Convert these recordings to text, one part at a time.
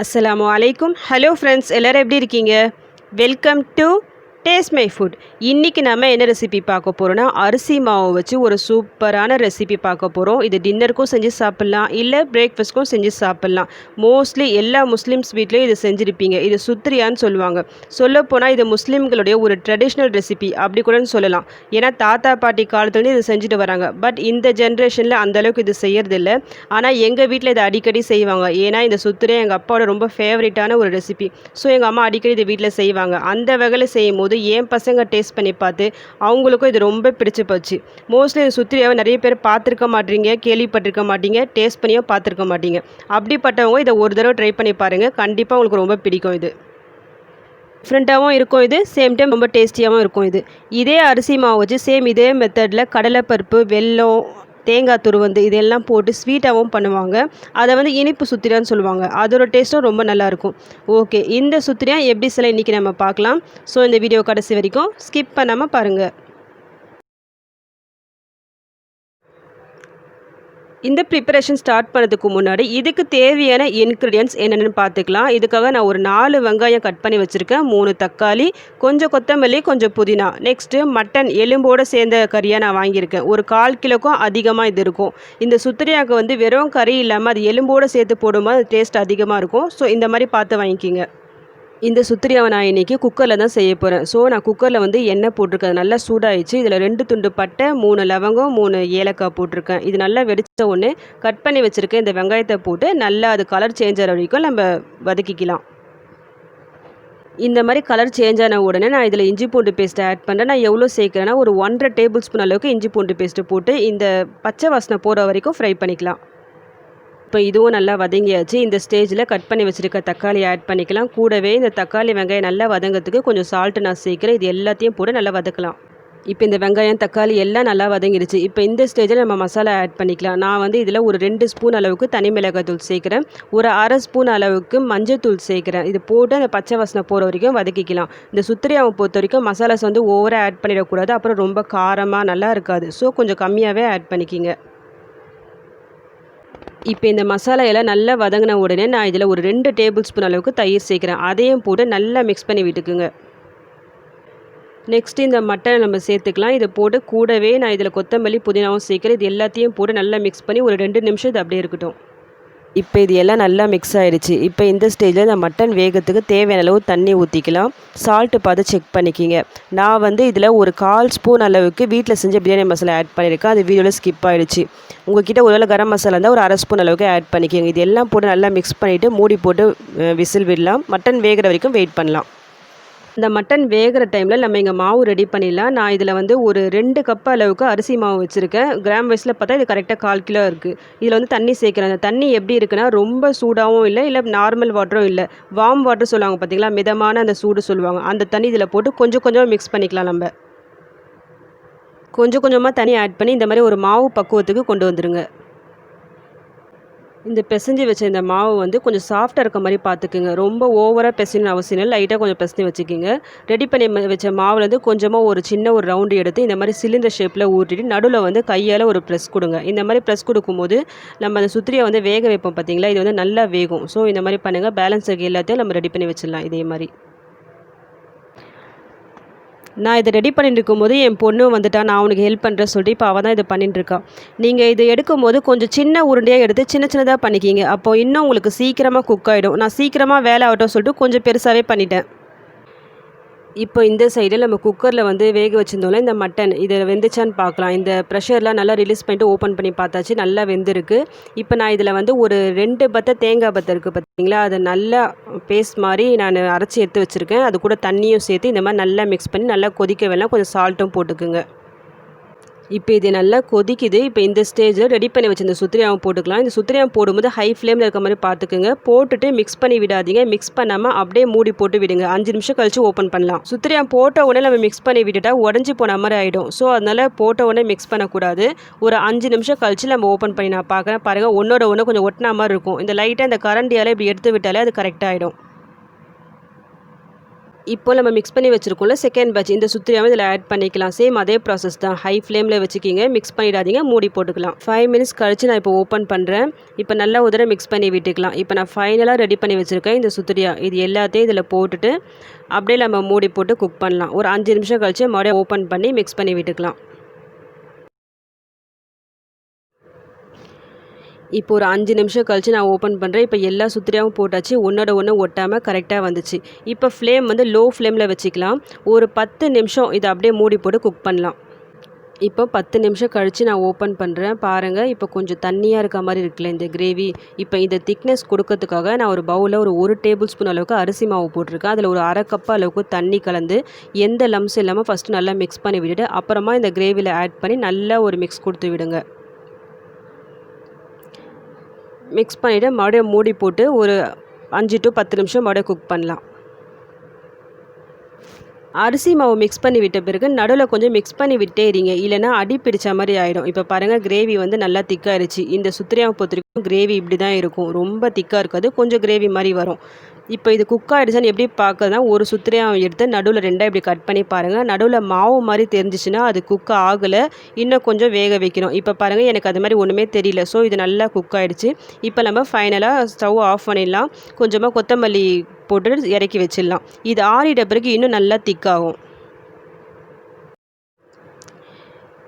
அஸ்ஸலாமு அலைக்கும். Hello friends, எல்லோரும் எப்படி இருக்கீங்க? Welcome to taste my foot. இன்றைக்கி நம்ம என்ன ரெசிபி பார்க்க போகிறோன்னா, அரிசி மாவை வச்சு ஒரு சூப்பரான ரெசிபி பார்க்க போகிறோம். இது டின்னருக்கும் செஞ்சு சாப்பிட்லாம், இல்லை பிரேக்ஃபாஸ்ட்க்கும் செஞ்சு சாப்பிட்லாம். மோஸ்ட்லி எல்லா முஸ்லீம்ஸ் வீட்லேயும் இது செஞ்சுருப்பீங்க. இது சுத்ரியான்னு சொல்லுவாங்க. சொல்லப்போனால் இது முஸ்லீம்களுடைய ஒரு ட்ரெடிஷ்னல் ரெசிபி அப்படி கூட சொல்லலாம். ஏன்னா தாத்தா பாட்டி காலத்துலேருந்து இது செஞ்சுட்டு வராங்க. பட் இந்த ஜென்ரேஷனில் அந்தளவுக்கு இது செய்யறதில்ல. ஆனால் எங்கள் வீட்டில் இதை அடிக்கடி செய்வாங்க. ஏன்னா இந்த சுத்ரியா எங்கள் அப்பாவோட ரொம்ப ஃபேவரட்டான ஒரு ரெசிபி. ஸோ எங்கள் அம்மா அடிக்கடி இதை வீட்டில் செய்வாங்க. அந்த வகையில் செய்யும் போது என் பசங்க டேஸ்ட் பண்ணி பார்த்து அவங்களுக்கும் இது ரொம்ப பிடிச்சி போச்சு. மோஸ்ட்லி இந்த சுத்ரியாவை நிறைய பேர் பார்த்துருக்க மாட்டீங்க, கேள்விப்பட்டிருக்க மாட்டீங்க, டேஸ்ட் பண்ணியும் பார்த்துருக்க மாட்டீங்க. அப்படிப்பட்டவங்க இதை ஒரு தடவை ட்ரை பண்ணி பாருங்கள். கண்டிப்பாக உங்களுக்கு ரொம்ப பிடிக்கும். இது டிஃப்ரெண்ட்டாகவும் இருக்கும், இது சேம் டைம் ரொம்ப டேஸ்டியாகவும் இருக்கும். இதே அரிசி மாவு வச்சு சேம் இதே மெத்தடில் கடலைப்பருப்பு, வெல்லம், தேங்காய் துருவந்து இதெல்லாம் போட்டு ஸ்வீட்டாகவும் பண்ணுவாங்க. அதை இனிப்பு சுத்திரியான்னு சொல்லுவாங்க. அதோட டேஸ்ட்டும் ரொம்ப நல்லாயிருக்கும். ஓகே, இந்த சுத்திரியா எப்படி சில இன்றைக்கி நம்ம பார்க்கலாம். ஸோ இந்த வீடியோ கடைசி வரைக்கும் ஸ்கிப் பண்ணாமல் பாருங்கள். இந்த ப்ரிப்பரேஷன் ஸ்டார்ட் பண்ணுறதுக்கு முன்னாடி இதுக்கு தேவையான இன்க்ரீடியன்ட்ஸ் என்னென்னு பார்த்துக்கலாம். இதுக்காக நான் ஒரு 4 வெங்காயம் கட் பண்ணி வச்சுருக்கேன், 3 தக்காளி, கொஞ்சம் கொத்தமல்லி, கொஞ்சம் புதினா. நெக்ஸ்ட்டு மட்டன் எலும்போடு சேர்ந்த கறியாக நான் வாங்கியிருக்கேன். ஒரு 1/4 கிலோக்கும் அதிகமாக இது இருக்கும். இந்த சுத்திரியாவுக்கு வெறும் கறி இல்லாமல் அது எலும்போடு சேர்த்து போடும்போது அது டேஸ்ட் அதிகமாக இருக்கும். ஸோ இந்த மாதிரி பார்த்து வாங்கிக்கிங்க. இந்த சுத்திரியாவை நான் இன்றைக்கி குக்கரில் தான் செய்ய போகிறேன். ஸோ நான் குக்கரில் எண்ணெய் போட்டிருக்கேன். நல்லா சூடாகிடுச்சு. இதில் 2 துண்டு பட்டை, 3 லவங்கம், 3 ஏலக்காய் போட்டிருக்கேன். இது நல்லா வெடித்த உடனே கட் பண்ணி வச்சுருக்கேன் இந்த வெங்காயத்தை போட்டு நல்லா அது கலர் சேஞ்ச் ஆகிற வரைக்கும் நம்ம வதக்கிக்கலாம். இந்த மாதிரி கலர் சேஞ்ச் ஆன உடனே நான் இதில் இஞ்சி பூண்டு பேஸ்ட்டை ஆட் பண்ணுறேன். நான் எவ்வளோ சேர்க்குறேன்னா ஒரு 1.5 டேபிள் ஸ்பூன் அளவுக்கு இஞ்சி பூண்டு பேஸ்ட்டு போட்டு இந்த பச்சை வாசனை போகிற வரைக்கும் ஃப்ரை பண்ணிக்கலாம். இப்போ இதுவும் நல்லா வதங்கியாச்சு. இந்த ஸ்டேஜில் கட் பண்ணி வச்சுருக்க தக்காளி ஆட் பண்ணிக்கலாம். கூடவே இந்த தக்காளி வெங்காயம் நல்லா வதங்கிறதுக்கு கொஞ்சம் சால்ட்டு நான் சேர்க்குறேன். இது எல்லாத்தையும் போட்டு நல்லா வதக்கலாம். இப்போ இந்த வெங்காயம் தக்காளி எல்லாம் நல்லா வதங்கிடுச்சு. இப்போ இந்த ஸ்டேஜில் நம்ம மசாலா ஆட் பண்ணிக்கலாம். நான் இதில் ஒரு 2 ஸ்பூன் அளவுக்கு தனி மிளகாய் தூள் சேர்க்குறேன். ஒரு 1/2 ஸ்பூன் அளவுக்கு மஞ்சள் தூள் சேர்க்குறேன். இது போட்டு அந்த பச்சை வாசனை போகிற வரைக்கும் வதக்கிக்கலாம். இந்த சுத்திரியாவை பொறுத்த வரைக்கும் மசாலாஸ் ஓவராக ஆட் பண்ணிடக்கூடாது. அப்புறம் ரொம்ப காரமாக நல்லா இருக்காது. ஸோ கொஞ்சம் கம்மியாகவே ஆட் பண்ணிக்கிங்க. இப்போ இந்த மசாலா எல்லாம் நல்லா வதங்கின உடனே நான் இதில் ஒரு 2 டேபிள் ஸ்பூன் அளவுக்கு தயிர் சேர்க்குறேன். அதையும் போட்டு நல்லா மிக்ஸ் பண்ணி விட்டுக்குங்க. நெக்ஸ்ட்டு இந்த மட்டனை நம்ம சேர்த்துக்கலாம். இதை போட்டு கூடவே நான் இதில் கொத்தமல்லி, புதினாவும் சேர்க்குறேன். இது எல்லாத்தையும் போட்டு நல்லா மிக்ஸ் பண்ணி ஒரு 2 நிமிஷம் இது அப்படியே இருக்கட்டும். இப்போ இது எல்லாம் நல்லா மிக்ஸ் ஆகிடுச்சு. இப்போ இந்த ஸ்டேஜில் இந்த மட்டன் வேகத்துக்கு தேவையான அளவு தண்ணி ஊற்றிக்கலாம். சால்ட்டு பார்த்து செக் பண்ணிக்கிங்க. நான் இதில் ஒரு 1/4 ஸ்பூன் அளவுக்கு வீட்டில் செஞ்ச பிரியாணி மசாலா ஆட் பண்ணியிருக்கேன். அது வீடியோவில் ஸ்கிப் ஆகிடுச்சு. உங்கள்கிட்ட ஒருவேளை கரம் மசாலா இருந்தால் ஒரு 1/2 ஸ்பூன் அளவுக்கு ஆட் பண்ணிக்கோங்க. இது எல்லாம் போட்டு நல்லா மிக்ஸ் பண்ணிவிட்டு மூடி போட்டு விசில் விடலாம். மட்டன் வேகிற வரைக்கும் வெயிட் பண்ணலாம். இந்த மட்டன் வேகிற டைமில் நம்ம இங்கே மாவு ரெடி பண்ணிடலாம். நான் இதில் ஒரு 2 கப் அளவுக்கு அரிசி மாவு வச்சுருக்கேன். கிராம் வைஸில் பார்த்தா இது கரெக்டாக 1/4 கிலோ இருக்குது. இதில் தண்ணி சேர்க்குறேன். அந்த தண்ணி எப்படி இருக்குன்னா ரொம்ப சூடாகவும் இல்லை நார்மல் வாட்டரும் இல்லை, வார்ம் வாட்டர் சொல்லுவாங்க பார்த்தீங்களா, மிதமான அந்த சூடு சொல்லுவாங்க. அந்த தண்ணி இதில் போட்டு கொஞ்சம் கொஞ்சமாக மிக்ஸ் பண்ணிக்கலாம். நம்ம கொஞ்சம் கொஞ்சமாக தண்ணி ஆட் பண்ணி இந்த மாதிரி ஒரு மாவு பக்குவத்துக்கு கொண்டு வந்துடுங்க. இந்த பிசைஞ்சு வச்ச இந்த மாவு கொஞ்சம் சாஃப்டாக இருக்க மாதிரி பார்த்துக்குங்க. ரொம்ப ஓவராக பிசையணும்னு அவசியம் இல்லை, லைட்டாக கொஞ்சம் பிசைஞ்சு வச்சுக்கிங்க. ரெடி பண்ணி வச்ச மாவுலேருந்து கொஞ்சமாக ஒரு சின்ன ஒரு ரவுண்டு எடுத்து இந்த மாதிரி சிலிண்டர் ஷேப்பில் ஊற்றிட்டு நடுவில் கையால் ஒரு ப்ரெஸ் கொடுங்க. இந்த மாதிரி ப்ரெஸ் கொடுக்கும்போது நம்ம அந்த சுத்திரியை வேக வைப்போம் பார்த்தீங்களா, இது நல்லா வேகும். ஸோ இந்த மாதிரி பண்ணுங்கள். பேலன்ஸ் இருக்க எல்லாத்தையும் நம்ம ரெடி பண்ணி வச்சிடலாம். இதே மாதிரி நான் இதை ரெடி பண்ணிட்டு இருக்கும்போது என் பொண்ணு வந்துட்டா, நான் அவனுக்கு ஹெல்ப் பண்ணுறேன்னு சொல்லிட்டு இப்போ அவள் தான் இதை பண்ணிட்டுருக்கா. நீங்கள் இதை எடுக்கும்போது கொஞ்சம் சின்ன உருண்டையாக எடுத்து சின்னதாக பண்ணிக்கிங்க. அப்போது இன்னும் உங்களுக்கு சீக்கிரமாக குக் ஆகிடும். நான் சீக்கிரமாக வேலை ஆகட்டும் சொல்லிட்டு கொஞ்சம் பெருசாகவே பண்ணிட்டேன். இப்போ இந்த சைடில் நம்ம குக்கரில் வேக வச்சுருந்தோம்ல இந்த மட்டன், இதை வெந்துச்சான்னு பார்க்கலாம். இந்த ப்ரெஷர்லாம் நல்லா ரிலீஸ் பண்ணிட்டு ஓப்பன் பண்ணி பார்த்தாச்சு, நல்லா வெந்திருக்கு. இப்போ நான் இதில் ஒரு 2 பத்தை தேங்காய் பத்தை இருக்குது பார்த்தீங்களா, அதை நல்லா பேஸ்ட் மாதிரி நான் அரைச்சி எடுத்து வச்சுருக்கேன். அது கூட தண்ணியும் சேர்த்து இந்த மாதிரி நல்லா மிக்ஸ் பண்ணி நல்லா கொதிக்க வேணாம், கொஞ்சம் சால்ட்டும் போட்டுக்குங்க. இப்போ இது நல்லா கொதிக்குது. இப்போ இந்த ஸ்டேஜில் ரெடி பண்ணி வச்சு இந்த சுத்திரியாவை போட்டுக்கலாம். இந்த சுத்திரியாவை போடும்போது ஹை ஃப்ளேமில் இருக்க மாதிரி பார்த்துக்குங்க. போட்டுட்டு மிக்ஸ் பண்ணி விடாதீங்க. மிக்ஸ் பண்ணாமல் அப்படியே மூடி போட்டு விடுங்க. 5 நிமிஷம் கழித்து ஓப்பன் பண்ணலாம். சுத்திரியா போட்ட உடனே நம்ம மிக்ஸ் பண்ணி விட்டுட்டா உடஞ்சி போன மாதிரி ஆகிடும். ஸோ அதனால் போட்ட உடனே மிக்ஸ் பண்ணக்கூடாது. ஒரு 5 நிமிஷம் கழித்து நம்ம ஓப்பன் பண்ணி நான் பார்க்குறேன். பாருங்கள், ஒன்றோட ஒன்று கொஞ்சம் ஒட்டின மாதிரி இருக்கும். இந்த லைட்டாக இந்த கரண்டியால் இப்படி எடுத்து விட்டாலே அது கரெக்டாக ஆகிடும். இப்போ நம்ம மிக்ஸ் பண்ணி வச்சுருக்கோம்ல செகண்ட் பேட்ச் இந்த சுத்திரியாவை இதில் ஆட் பண்ணிக்கலாம். சேம் அதே ப்ராசஸ் தான். ஹை ஃப்ளேமில் வச்சுக்கிங்க, மிக்ஸ் பண்ணிடாதீங்க, மூடி போட்டுக்கலாம். 5 மினிட்ஸ் கழிச்சு நான் இப்போ ஓப்பன் பண்ணுறேன். இப்போ நல்லா ஒரு தடவை மிக்ஸ் பண்ணி விட்டுக்கலாம். இப்போ நான் ஃபைனலாக ரெடி பண்ணி வச்சுருக்கேன் இந்த சுத்திரியா. இது எல்லாத்தையும் இதில் போட்டுட்டு அப்படியே நம்ம மூடி போட்டு குக் பண்ணலாம். ஒரு 5 நிமிஷம் கழிச்சு மறுபடியும் ஓப்பன் பண்ணி மிக்ஸ் பண்ணி விட்டுக்கலாம். இப்போ ஒரு 5 நிமிஷம் கழிச்சு நான் ஓப்பன் பண்ணுறேன். இப்போ எல்லா சுத்திரியாவும் போட்டாச்சு. ஒன்றோட ஒன்று ஒட்டாமல் கரெக்டாக வந்துச்சு. இப்போ ஃப்ளேம் வந்து லோ ஃப்ளேமில் வச்சுக்கலாம். ஒரு 10 நிமிஷம் இதை அப்படியே மூடி போட்டு குக் பண்ணலாம். இப்போ 10 நிமிஷம் கழித்து நான் ஓப்பன் பண்ணுறேன். பாருங்கள், இப்போ கொஞ்சம் தண்ணியாக இருக்க மாதிரி இருக்குல்ல இந்த கிரேவி. இப்போ இந்த திக்னஸ் கொடுக்கறதுக்காக நான் ஒரு பவுலில் ஒரு டேபிள் ஸ்பூன் அளவுக்கு அரிசி மாவு போட்டிருக்கேன். அதில் ஒரு அரை கப் அளவுக்கு தண்ணி கலந்து எந்த லம்ஸ் இல்லாமல் ஃபஸ்ட்டு நல்லா மிக்ஸ் பண்ணி விட்டுட்டு அப்புறமா இந்த கிரேவியில் ஆட் பண்ணி நல்லா ஒரு மிக்ஸ் கொடுத்து விடுங்க. மிக்ஸ் பண்ணிவிட்டு மறுபடியும் மூடி போட்டு ஒரு 5 to 10 நிமிஷம் மறுபடியும் குக் பண்ணலாம். அரிசி மாவு மிக்ஸ் பண்ணி விட்ட பிறகு நடுவில் கொஞ்சம் மிக்ஸ் பண்ணி விட்டே இருங்க, இல்லைனா அடி பிடிச்ச மாதிரி ஆகிடும். இப்போ பாருங்கள், கிரேவி வந்து நல்லா திக்காகிடுச்சு. இந்த சுத்திரியாவை பொறுத்தவரைக்கும் கிரேவி இப்படி தான் இருக்கும், ரொம்ப திக்காக இருக்காது, கொஞ்சம் கிரேவி மாதிரி வரும். இப்போ இது குக் ஆகிடுச்சான்னு எப்படி பார்க்கறதுனா ஒரு சுத்திரியாவை எடுத்து நடுவில் 2 இப்படி கட் பண்ணி பாருங்கள். நடுவில் மாவு மாதிரி தெரிஞ்சிச்சுன்னா அது குக் ஆகலை, இன்னும் கொஞ்சம் வேக வைக்கணும். இப்போ பாருங்கள், எனக்கு அது மாதிரி ஒன்றுமே தெரியல. ஸோ இது நல்லா குக் ஆகிடுச்சு. இப்போ நம்ம ஃபைனலாக ஸ்டவ் ஆஃப் பண்ணிடலாம். கொஞ்சமாக கொத்தமல்லி போட்டு இறக்கி வச்சிடலாம். இது ஆறிட்ட பிறகு இன்னும் நல்லா திக்காகும்.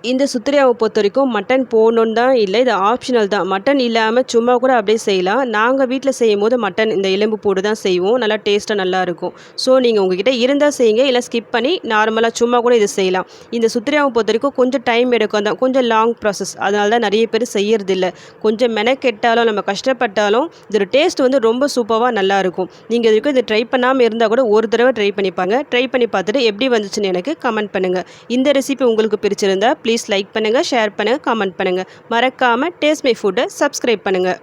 இந்த சுத்திரியாவை பொறுத்த வரைக்கும் மட்டன் போடணுன்னு தான் இல்லை, இது ஆப்ஷனல் தான். மட்டன் இல்லாமல் சும்மா கூட அப்படியே செய்யலாம். நாங்கள் வீட்டில் செய்யும் போது மட்டன் இந்த எலும்பு போட்டு தான் செய்வோம். நல்லா டேஸ்ட்டாக நல்லாயிருக்கும். ஸோ நீங்கள் உங்ககிட்ட இருந்தால் செய்யுங்க, இல்லை ஸ்கிப் பண்ணி நார்மலாக சும்மா கூட இது செய்யலாம். இந்த சுத்திரியாவை பொறுத்த வரைக்கும் கொஞ்சம் டைம் எடுக்கும் தான், கொஞ்சம் லாங் ப்ராசஸ். அதனால தான் நிறைய பேர் செய்யறதில்ல. கொஞ்சம் மெனக்கெட்டாலும் நம்ம கஷ்டப்பட்டாலும் இதோட டேஸ்ட் வந்து ரொம்ப சூப்பராக நல்லாயிருக்கும். நீங்கள் இதுக்கு இது ட்ரை பண்ணாமல் இருந்தால் கூட ஒரு தடவை ட்ரை பண்ணிப்பாங்க. ட்ரை பண்ணி பார்த்துட்டு எப்படி வந்துச்சுன்னு எனக்கு கமெண்ட் பண்ணுங்கள். இந்த ரெசிபி உங்களுக்கு பிடிச்சிருந்தா ப்ளீஸ் லைக் பண்ணுங்கள், ஷேர் பண்ணுங்கள், கமெண்ட் பண்ணுங்கள். மறக்காமல் டேஸ்ட் மை ஃபுட்டை சப்ஸ்கிரைப் பண்ணுங்கள்.